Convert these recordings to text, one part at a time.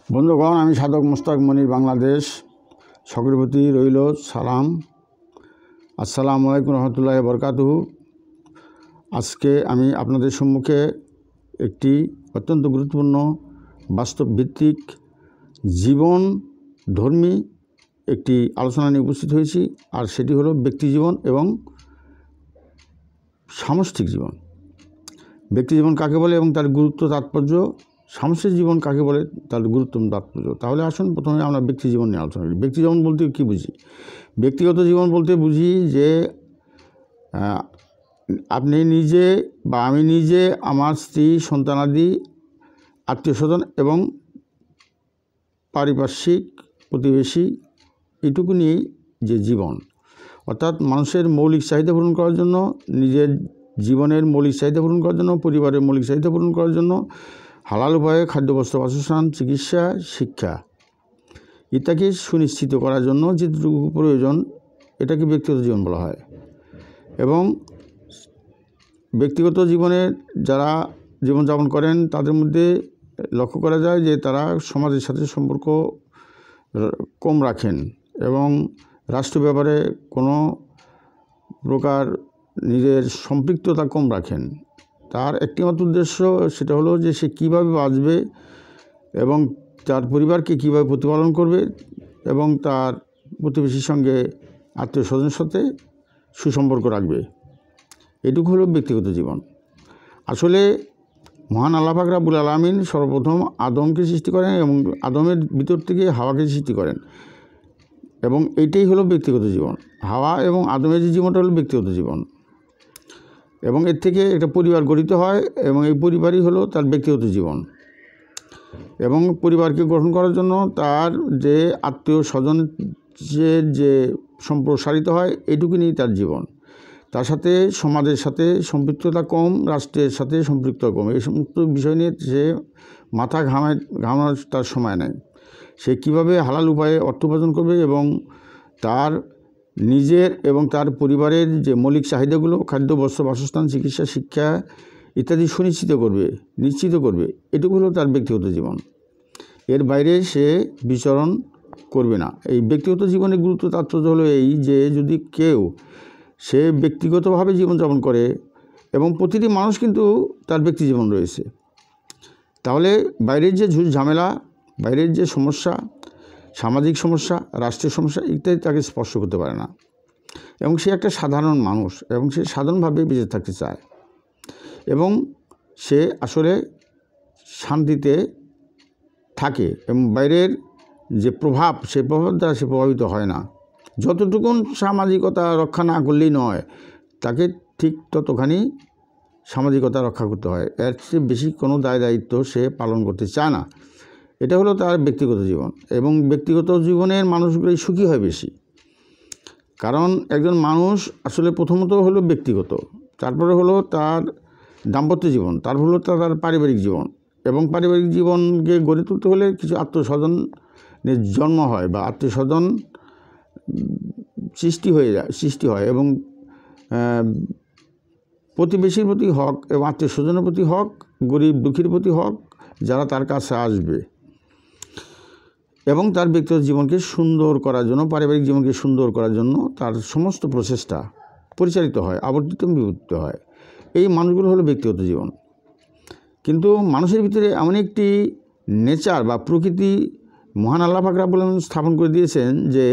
বন্ধুগণ, আমি সাধক মোস্তাক মনির, বাংলাদেশ। সকলের প্রতি রইল সালাম। আসসালামু আলাইকুম রহমতুল্লাহি বরকাতুহু। আজকে আমি আপনাদের সম্মুখে একটি অত্যন্ত গুরুত্বপূর্ণ বাস্তবভিত্তিক জীবনধর্মী একটি আলোচনা নিয়ে উপস্থিত হয়েছি, আর সেটি হলো ব্যক্তিজীবন এবং সামষ্টিক জীবন। ব্যক্তিজীবন কাকে বলে এবং তার গুরুত্ব তাৎপর্য, সামষ্টিক জীবন কাকে বলে তার গুরুত্ব তাৎপর্য। তাহলে আসুন প্রথমে আমরা ব্যক্তিজীবন নিয়ে আলোচনা করি। ব্যক্তিজীবন বলতে কী বুঝি? ব্যক্তিগত জীবন বলতে বুঝি যে আপনি নিজে বা আমি নিজে, আমার স্ত্রী, সন্তানাদি, আত্মীয় স্বজন এবং পারিপার্শ্বিক প্রতিবেশী, এটুকু নিয়েই যে জীবন, অর্থাৎ মানুষের মৌলিক চাহিদা পূরণ করার জন্য, নিজের জীবনের মৌলিক চাহিদা পূরণ করার জন্য, পরিবারের মৌলিক চাহিদা পূরণ করার জন্য হালাল উপায়ে খাদ্য, বস্ত্র, বাসস্থান, চিকিৎসা, শিক্ষা ইত্যাদি সুনিশ্চিত করার জন্য যেটুকু প্রয়োজন, এটাকে ব্যক্তিগত জীবন বলা হয়। এবং ব্যক্তিগত জীবনে যারা জীবনযাপন করেন তাদের মধ্যে লক্ষ্য করা যায় যে তারা সমাজের সাথে সম্পর্ক কম রাখেন এবং রাষ্ট্র ব্যাপারে কোনো প্রকার নিজের সম্পৃক্ততা কম রাখেন। তার একটিমাত্র উদ্দেশ্য, সেটা হলো যে সে কীভাবে বাঁচবে এবং তার পরিবারকে কীভাবে প্রতিপালন করবে এবং তার প্রতিবেশীর সঙ্গে, আত্মীয় স্বজনের সাথে সুসম্পর্ক রাখবে। এটুকু হলো ব্যক্তিগত জীবন। আসলে মহান আল্লাহ পাক রব্বুল আলামিন সর্বপ্রথম আদমকে সৃষ্টি করেন এবং আদমের ভিতর থেকে হাওয়াকে সৃষ্টি করেন, এবং এইটাই হলো ব্যক্তিগত জীবন। হাওয়া এবং আদমের যে জীবনটা হলো ব্যক্তিগত জীবন, এবং এর থেকে একটা পরিবার গঠিত হয় এবং এই পরিবারই হলো তার ব্যক্তিগত জীবন। এবং পরিবারকে গঠন করার জন্য তার যে আত্মীয় স্বজন যে সম্প্রসারিত হয়, এটুকু নিয়েই তার জীবন। তার সাথে সমাজের সাথে সম্পৃক্ততা কম, রাষ্ট্রের সাথে সম্পৃক্ততা কম। এই সমস্ত বিষয় নিয়ে সে মাথা ঘামানোর তার সময় নেই। সে কীভাবে হালাল উপায়ে অর্থ উপার্জন করবে এবং তার নিজের এবং তার পরিবারের যে মৌলিক চাহিদাগুলো, খাদ্য, বস্ত্র, বাসস্থান, চিকিৎসা, শিক্ষা ইত্যাদি নিশ্চিত করবে, এটুকু হলো তার ব্যক্তিগত জীবন। এর বাইরে সে বিচরণ করবে না। এই ব্যক্তিগত জীবনের গুরুত্ব তাৎপর্য হলো এই যে যদি কেউ সে ব্যক্তিগতভাবে জীবনযাপন করে, এবং প্রতিটি মানুষ কিন্তু তার ব্যক্তি জীবন রয়েছে, তাহলে বাইরের যে ঝামেলা, বাইরের যে সমস্যা, সামাজিক সমস্যা, রাষ্ট্রীয় সমস্যা ইত্যাদি তাকে স্পর্শ করতে পারে না। এবং সে একটা সাধারণ মানুষ এবং সে সাধারণভাবে বেঁচে থাকতে চায়, এবং সে আসলে শান্তিতে থাকে এবং বাইরের যে প্রভাব, সেই প্রভাব দ্বারা সে প্রভাবিত হয় না। যতটুকুন সামাজিকতা রক্ষা না করলেই নয়, তাকে ঠিক ততখানি সামাজিকতা রক্ষা করতে হয়। এর চেয়ে বেশি কোনো দায়িত্ব সে পালন করতে চায় না। এটা হলো তার ব্যক্তিগত জীবন। এবং ব্যক্তিগত জীবনের মানুষগুলোই সুখী হয় বেশি, কারণ একজন মানুষ আসলে প্রথমত হলো ব্যক্তিগত, তারপরে হলো তার দাম্পত্য জীবন, তারপর হলো তার পারিবারিক জীবন। এবং পারিবারিক জীবনকে গড়ে তুলতে হলে কিছু আত্মস্বজনের জন্ম হয় বা আত্মীয় স্বজন সৃষ্টি হয় এবং প্রতিবেশীর প্রতি হক এবং আত্মীয় স্বজনের প্রতি হক, গরিব দুঃখীর প্রতি হক, যারা তার কাছে আসবে, এবং তার ব্যক্তিগত জীবনকে সুন্দর করার জন্য, পারিবারিক জীবনকে সুন্দর করার জন্য তার সমস্ত প্রচেষ্টা পরিচালিত হয়, আবর্তিত বিবর্তিত হয়। এই মানুষগুলো হলো ব্যক্তিগত জীবন। কিন্তু মানুষের ভিতরে এমন একটি নেচার বা প্রকৃতি মহান আল্লাহ পাক রব্বুল আলামিন স্থাপন করে দিয়েছেন যে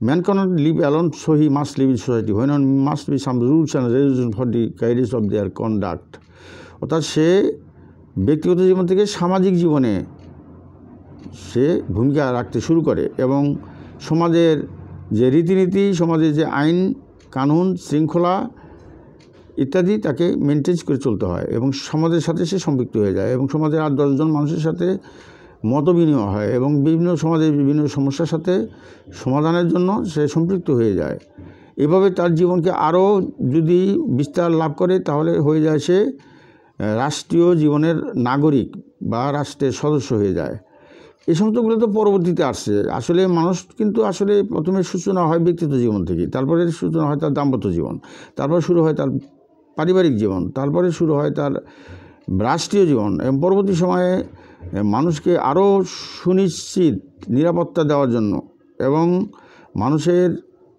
man cannot live alone, so he must live in society, when on must be some rules and regulation for the guidance of their conduct. অর্থাৎ সে ব্যক্তিগত জীবন থেকে সামাজিক জীবনে সে ভূমিকা রাখতে শুরু করে, এবং সমাজের যে রীতিনীতি, সমাজের যে আইন কানুন শৃঙ্খলা ইত্যাদি তাকে মেনটেন করে চলতে হয়, এবং সমাজের সাথে সে সম্পৃক্ত হয়ে যায়, এবং সমাজের 8-10 জন মানুষের সাথে মত বিনিময় হয়, এবং সমাজের বিভিন্ন সমস্যার সাথে সমাধানের জন্য সে সম্পৃক্ত হয়ে যায়। এভাবে তার জীবনকে আরও যদি বিস্তার লাভ করে, তাহলে হয়ে যায় সে রাষ্ট্রীয় জীবনের নাগরিক বা রাষ্ট্রের সদস্য হয়ে যায়। এই সমস্তগুলো তো পরবর্তীতে আসছে। আসলে মানুষ কিন্তু আসলে প্রথমে সূচনা হয় ব্যক্তিগত জীবন থেকে, তারপরে সূচনা হয় তার দাম্পত্য জীবন, তারপর শুরু হয় তার পারিবারিক জীবন, তারপরে শুরু হয় তার রাষ্ট্রীয় জীবন, এবং পরবর্তী সময়ে মানুষকে আরও সুনিশ্চিত নিরাপত্তা দেওয়ার জন্য এবং মানুষের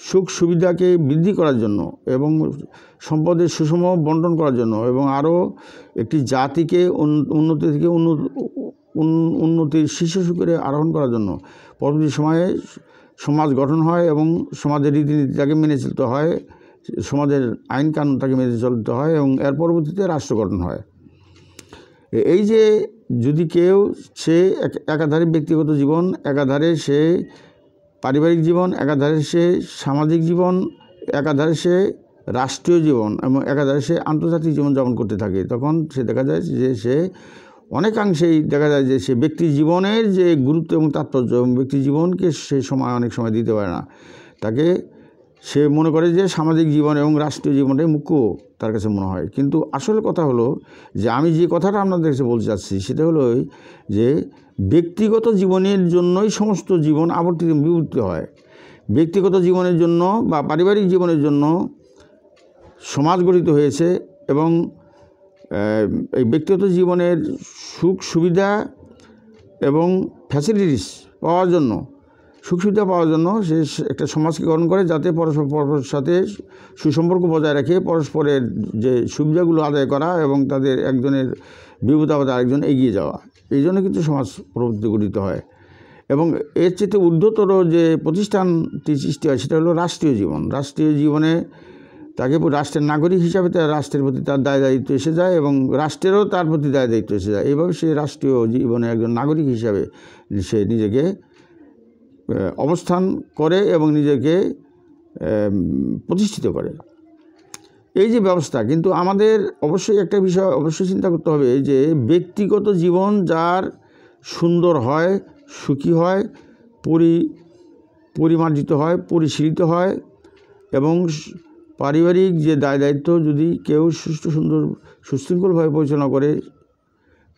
সুখ সুবিধাকে বৃদ্ধি করার জন্য এবং সম্পদের সুষম বন্টন করার জন্য এবং আরও একটি জাতিকে উন্নতি থেকে উন্নতির শীর্ষ শিখরে আরোহণ করার জন্য পরবর্তী সময়ে সমাজ গঠন হয় এবং সমাজের রীতিনীতিটাকে মেনে চলতে হয়, সমাজের আইন কানুনটাকে মেনে চলতে হয় এবং এর পরবর্তীতে রাষ্ট্র গঠন হয়। এই যে যদি কেউ সে একাধারে ব্যক্তিগত জীবন, একাধারে সে পারিবারিক জীবন, একাধারে সে সামাজিক জীবন, একাধারে সে রাষ্ট্রীয় জীবন এবং একাধারে সে আন্তর্জাতিক জীবন যাপন করতে থাকে, তখন সে দেখা যায় যে সে অনেকাংশেই দেখা যায় যে সে ব্যক্তি জীবনের যে গুরুত্ব এবং তাৎপর্য এবং ব্যক্তি জীবনকে সে সময় অনেক সময় দিতে পারে না। তাকে সে মনে করে যে সামাজিক জীবন এবং রাষ্ট্রীয় জীবনটাই মুখ্য তার কাছে মনে হয়। কিন্তু আসল কথা হলো যে আমি যে কথাটা আপনাদের কাছে বলতে চাচ্ছি সেটা হলো যে ব্যক্তিগত জীবনের জন্যই সমস্ত জীবন আবর্তিত বিবর্তিত হয়। ব্যক্তিগত জীবনের জন্য বা পারিবারিক জীবনের জন্য সমাজ গঠিত হয়েছে এবং এই ব্যক্তিগত জীবনের সুখ সুবিধা এবং ফ্যাসিলিটিস পাওয়ার জন্য, সুখ সুবিধা পাওয়ার জন্য সে একটা সমাজকে গঠন করে যাতে পরস্পরের সাথে সুসম্পর্ক বজায় রাখে, পরস্পরের যে সুবিধাগুলো আদায় করা এবং তাদের একজনের বিপদাপদে আরেকজন এগিয়ে যাওয়া, এই জন্য কিন্তু সমাজ প্রবৃত্তি গঠিত হয়। এবং এর চেয়ে ঊর্ধ্বতর যে প্রতিষ্ঠানটি সৃষ্টি হয় সেটা হলো রাষ্ট্রীয় জীবন। রাষ্ট্রীয় জীবনে তাকে রাষ্ট্রের নাগরিক হিসাবে তার রাষ্ট্রের প্রতি তার দায় দায়িত্ব এসে যায় এবং রাষ্ট্রেরও তার প্রতি দায় দায়িত্ব এসে যায়। এইভাবে সে রাষ্ট্রীয় জীবনে একজন নাগরিক হিসাবে সে নিজেকে অবস্থান করে এবং নিজেকে প্রতিষ্ঠিত করে। এই যে ব্যবস্থা, কিন্তু আমাদের অবশ্যই একটা বিষয় অবশ্যই চিন্তা করতে হবে যে ব্যক্তিগত জীবন যার সুন্দর হয়, সুখী হয়, পরিমার্জিত হয়, পরিশীলিত হয় এবং পারিবারিক যে দায় দায়িত্ব যদি কেউ সুন্দর সুশৃঙ্খলভাবে পরিচালনা করে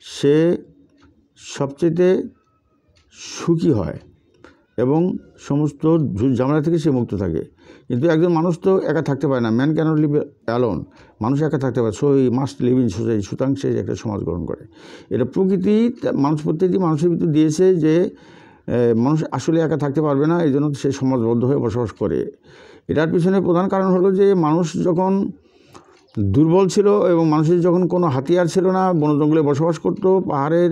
সে সবচেয়ে সুখী হয় এবং সমস্ত ঝামেলা থেকে সে মুক্ত থাকে। কিন্তু একজন মানুষ তো একা থাকতে পারে না, ম্যান ক্যানট লিভ অ্যালোন। মানুষ একা থাকতে পারে, so he must live in society. সুতরাং সে একটা সমাজ গ্রহণ করে। এটা প্রকৃতি প্রত্যেকটি মানুষের ভিতরে দিয়েছে যে মানুষ আসলে একা থাকতে পারবে না, এই জন্য সে সমাজবদ্ধ হয়ে বসবাস করে। এটার পিছনে প্রধান কারণ হলো যে মানুষ যখন দুর্বল ছিল এবং মানুষের যখন কোনো হাতিয়ার ছিল না, বন জঙ্গলে বসবাস করতো, পাহাড়ের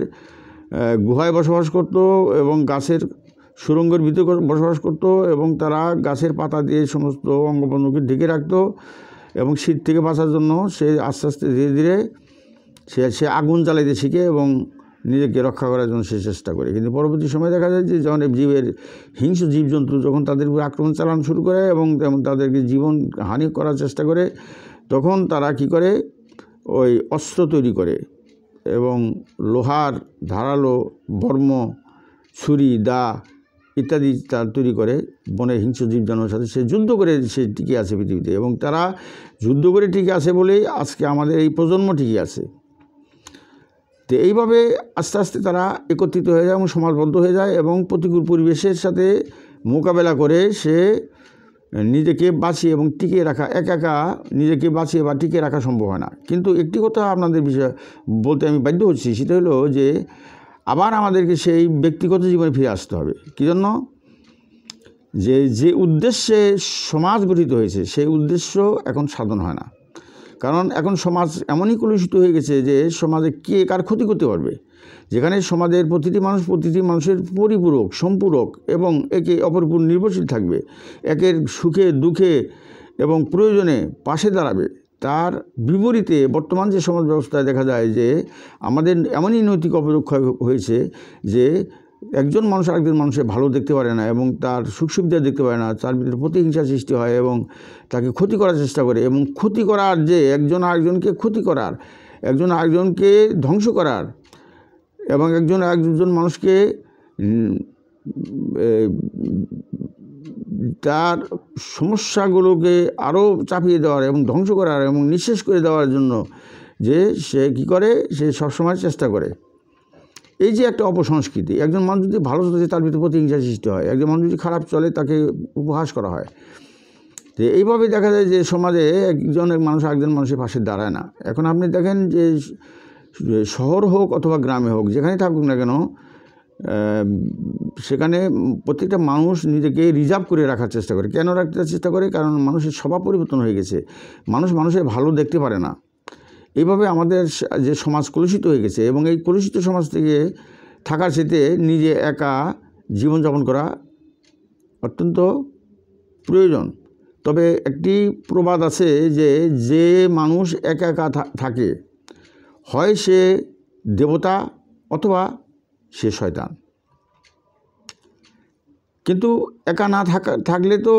গুহায় বসবাস করতো এবং গাছের সুড়ঙ্গের ভিতরে বসবাস করতো এবং তারা গাছের পাতা দিয়ে সমস্ত অঙ্গপ্রত্যঙ্গকে ঢেকে রাখতো এবং শীত থেকে বাঁচার জন্য সে আস্তে আস্তে ধীরে ধীরে সে আগুন জ্বালাইতে শিখে এবং নিজেকে রক্ষা করার জন্য সে চেষ্টা করে। কিন্তু পরবর্তী সময় দেখা যায় যে যখন হিংস্র জীবজন্তু যখন তাদের উপর আক্রমণ চালানো শুরু করে এবং তেমন তাদেরকে জীবন হানি করার চেষ্টা করে, তখন তারা কি করে ওই অস্ত্র তৈরি করে এবং লোহার ধারালো বর্ম, ছুরি, দা ইত্যাদি তার তৈরি করে বনের হিংস্র জীবজন্তুর সাথে সে যুদ্ধ করে সে টিকে আছে পৃথিবীতে। এবং তারা যুদ্ধ করে টিকে আছে বলেই আজকে আমাদের এই প্রজন্ম টিকে আছে। তো এইভাবে আস্তে আস্তে তারা একত্রিত হয়ে যায় এবং সমাজবদ্ধ হয়ে যায় এবং প্রতিকূল পরিবেশের সাথে মোকাবেলা করে সে নিজেকে বাঁচিয়ে এবং টিকিয়ে রাখা, একা নিজেকে বাঁচিয়ে বা টিকিয়ে রাখা সম্ভব হয় না। কিন্তু একটি কথা আপনাদের বিষয় বলতে আমি বাধ্য হচ্ছি, সেটা হলো যে আবার আমাদেরকে সেই ব্যক্তিগত জীবনে ফিরে আসতে হবে। কী জন্য? যে উদ্দেশ্যে সমাজ গঠিত হয়েছে সেই উদ্দেশ্য এখন সাধন হয় না। কারণ এখন সমাজ এমনই কলুষিত হয়ে গেছে যে সমাজে কে কার ক্ষতি করতে পারবে, যেখানে সমাজের প্রতিটি মানুষের পরিপূরক, সম্পূরক এবং একে অপর উপর নির্ভরশীল থাকবে, একের সুখে দুঃখে এবং প্রয়োজনে পাশে দাঁড়াবে। তার বিপরীতে বর্তমান যে সমাজ ব্যবস্থায় দেখা যায় যে আমাদের এমনই নৈতিক অবক্ষয় হয়েছে যে একজন মানুষ আরেকজন মানুষের ভালো দেখতে পারে না এবং তার সুখ সুবিধা দেখতে পারে না, তার ভিতরে প্রতিহিংসা সৃষ্টি হয় এবং তাকে ক্ষতি করার চেষ্টা করে এবং ক্ষতি করার যে একজন আরেকজনকে ক্ষতি করার, একজন আরেকজনকে ধ্বংস করার এবং একজন মানুষকে তার সমস্যাগুলোকে আরও চাপিয়ে দেওয়ার এবং ধ্বংস করার এবং নিঃশেষ করে দেওয়ার জন্য যে সে কী করে, সে সবসময় চেষ্টা করে। এই যে একটা অপসংস্কৃতি, একজন মানুষ যদি ভালো চলে তার ভিতরে প্রতিহিংসা সৃষ্টি হয়, একজন মানুষ যদি খারাপ চলে তাকে উপহাস করা হয়। তো এইভাবে দেখা যায় যে সমাজে একজন মানুষ একজন মানুষের পাশে দাঁড়ায় না। এখন আপনি দেখেন যে শহর হোক অথবা গ্রামে হোক, যেখানে থাকুক না কেন, সেখানে প্রত্যেকটা মানুষ নিজেকে রিজার্ভ করে রাখার চেষ্টা করে। কেন রাখতে চেষ্টা করে? কারণ মানুষের স্বভাব পরিবর্তন হয়ে গেছে। মানুষের ভালো দেখতে পারে না। এইভাবে আমাদের যে সমাজ কলুষিত হয়ে গেছে, এবং এই কলুষিত সমাজ থেকে থাকার সাথে নিজে একা জীবনযাপন করা অত্যন্ত প্রয়োজন। তবে একটি প্রবাদ আছে যে মানুষ একা একা থাকে, হয় সে দেবতা অথবা সে শয়তান। কিন্তু একা না থাকলে তো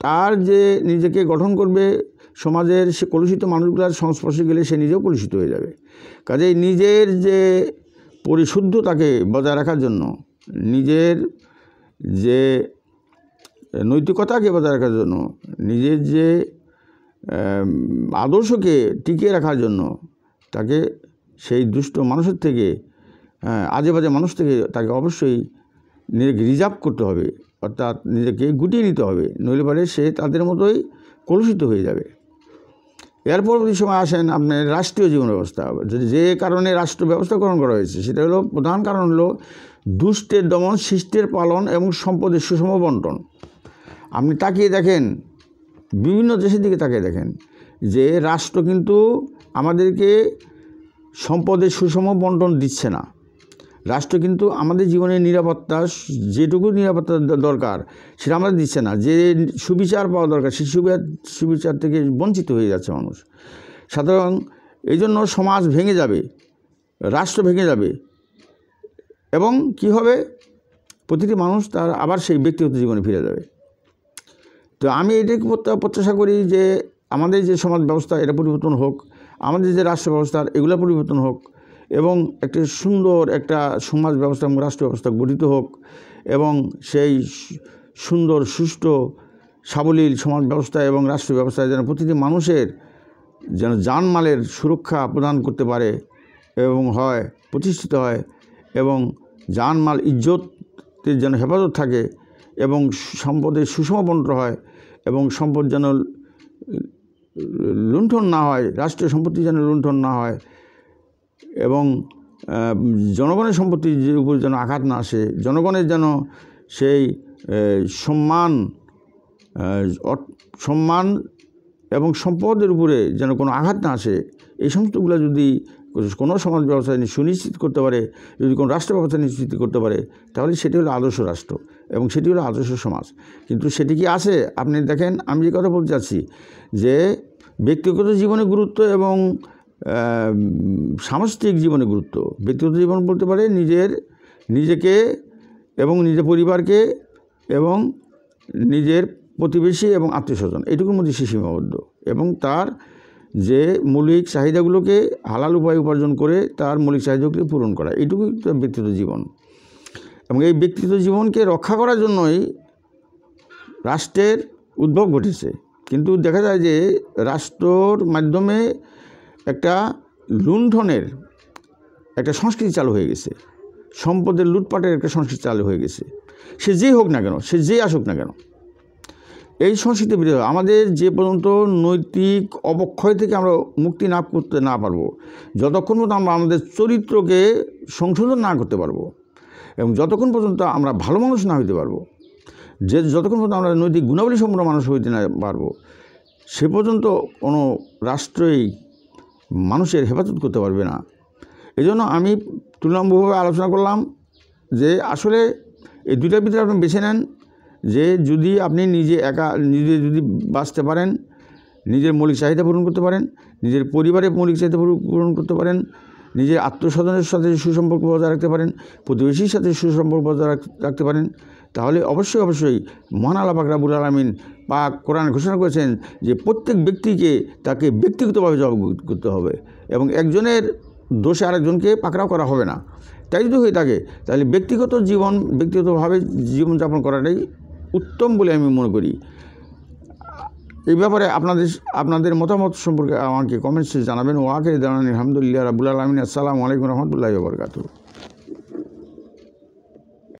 তার যে নিজেকে গঠন করবে সমাজের, সে কলুষিত মানুষগুলোর সংস্পর্শে গেলে সে নিজেও কলুষিত হয়ে যাবে। কাজেই নিজের যে পরিশুদ্ধতাকে বজায় রাখার জন্য, নিজের যে নৈতিকতাকে বজায় রাখার জন্য, নিজের যে আদর্শকে টিকিয়ে রাখার জন্য তাকে সেই দুষ্ট মানুষের থেকে, আজে বাজে মানুষ থেকে তাকে অবশ্যই নিজেকে রিজার্ভ করতে হবে, অর্থাৎ নিজেকে গুটিয়ে নিতে হবে, নইলে পরে সে তাদের মতোই কলুষিত হয়ে যাবে। এর পরবর্তী সময় আসেন আপনার রাষ্ট্রীয় জীবন ব্যবস্থা। যে কারণে রাষ্ট্র ব্যবস্থা গ্রহণ করা হয়েছে সেটা হলো, প্রধান কারণ হলো দুষ্টের দমন, শিষ্টের পালন এবং সম্পদের সুষম বন্টন। আপনি তাকিয়ে দেখেন, বিভিন্ন দেশের দিকে তাকিয়ে দেখেন যে রাষ্ট্র কিন্তু আমাদেরকে সম্পদের সুষম বন্টন দিচ্ছে না। রাষ্ট্র কিন্তু আমাদের জীবনের নিরাপত্তা, যেটুকু নিরাপত্তা দরকার সেটা আমাদের দিচ্ছে না। যে সুবিচার পাওয়া দরকার সেই সুবিচার থেকে বঞ্চিত হয়ে যাচ্ছে মানুষ। সুতরাং এই জন্য সমাজ ভেঙে যাবে, রাষ্ট্র ভেঙে যাবে, এবং কি হবে, প্রতিটি মানুষ তার আবার সেই ব্যক্তিগত জীবনে ফিরে যাবে। তো আমি এটাকে প্রত্যাশা করি যে আমাদের যে সমাজ ব্যবস্থা এটা পরিবর্তন হোক, আমাদের যে রাষ্ট্র ব্যবস্থা এগুলো পরিবর্তন হোক, এবং একটি সুন্দর একটা সমাজ ব্যবস্থা এবং রাষ্ট্র ব্যবস্থা গঠিত হোক, এবং সেই সুন্দর সুষ্ঠু সাবলীল সমাজ ব্যবস্থা এবং রাষ্ট্র ব্যবস্থায় যেন প্রতিটি মানুষের যেন জানমালের সুরক্ষা প্রদান করতে পারে এবং হয়, প্রতিষ্ঠিত হয়, এবং জানমাল ইজ্জতের যেন হেফাজত থাকে, এবং সম্পদের সুষম বন্টন হয়, এবং সম্পদ যেন লুণ্ঠন না হয়, রাষ্ট্রীয় সম্পত্তি যেন লুণ্ঠন না হয়, এবং জনগণের সম্পত্তির উপর যেন আঘাত না আসে, জনগণের যেন সেই সম্মান এবং সম্পদের উপরে যেন কোনো আঘাত না আসে, এই সমস্তগুলো যদি কোনো সমাজ ব্যবস্থা সুনিশ্চিত করতে পারে, যদি কোনো রাষ্ট্র ব্যবস্থা নিশ্চিত করতে পারে, তাহলে সেটি হলো আদর্শ রাষ্ট্র এবং সেটি হলো আদর্শ সমাজ। কিন্তু সেটি কি আছে? আপনি দেখেন, আমি যে কথা বলতে চাচ্ছি যে ব্যক্তিগত জীবনে গুরুত্ব এবং সামষ্টিক জীবনে গুরুত্ব। ব্যক্তিগত জীবন বলতে পারে নিজেকে এবং নিজের পরিবারকে এবং নিজের প্রতিবেশী এবং আত্মীয়স্বজন, এইটুকুর মধ্যে সে সীমাবদ্ধ, এবং তার যে মৌলিক চাহিদাগুলোকে হালাল উপায়ে উপার্জন করে তার মৌলিক চাহিদাগুলোকে পূরণ করা, এইটুকুই তার ব্যক্তিগত জীবন। এবং এই ব্যক্তিগত জীবনকে রক্ষা করার জন্যই রাষ্ট্রের উদ্ভব ঘটেছে। কিন্তু দেখা যায় যে রাষ্ট্রর মাধ্যমে একটা লুণ্ঠনের একটা সংস্কৃতি চালু হয়ে গেছে, সম্পদের লুটপাটের একটা সংস্কৃতি চালু হয়ে গেছে। সে যেই হোক না কেন, সে যেই আসুক না কেন, এই সংস্কৃতির বিরুদ্ধে আমাদের যে পর্যন্ত নৈতিক অবক্ষয় থেকে আমরা মুক্তি না করতে না পারবো, যতক্ষণ পর্যন্ত আমরা আমাদের চরিত্রকে সংশোধন না করতে পারবো, এবং যতক্ষণ পর্যন্ত আমরা ভালো মানুষ না হইতে পারবো, যতক্ষণ পর্যন্ত আমরা নৈতিক গুণাবলী সম্পন্ন মানুষ হইতে না পারবো, সে পর্যন্ত কোনো রাষ্ট্রই মানুষের হেফাজত করতে পারবে না। এই জন্য আমি তুলনামূলকভাবে আলোচনা করলাম যে আসলে এই দুইটার ভিতরে আপনি বেছে নেন, যে যদি আপনি নিজে যদি বাঁচতে পারেন, নিজের মৌলিক চাহিদা পূরণ করতে পারেন, নিজের পরিবারের মৌলিক চাহিদা পূরণ করতে পারেন, নিজের আত্মস্বজনের সাথে সুসম্পর্ক বজায় রাখতে পারেন, প্রতিবেশীর সাথে সুসম্পর্ক বজায় রাখতে পারেন, তাহলে অবশ্যই মহান আল্লাহ পাক রব্বুল আলামিন পাক কোরআনে ঘোষণা করেছেন যে প্রত্যেক ব্যক্তিকে তাকে ব্যক্তিগতভাবে জবাব করতে হবে, এবং একজনের দোষে আরেকজনকে পাকড়াও করা হবে না। তাই যদি হয়ে থাকে তাহলে ব্যক্তিগতভাবে জীবনযাপন করাটাই উত্তম বলে আমি মনে করি। এই ব্যাপারে আপনাদের মতামত সম্পর্কে আমাকে কমেন্টসে জানাবেন। ওয়াকে দানানি আলহামদুলিল্লাহ রাব্বুল আলামিন। আসসালামু আলাইকুম রহমতুল্লাহি ওয়া বারাকাতুহু।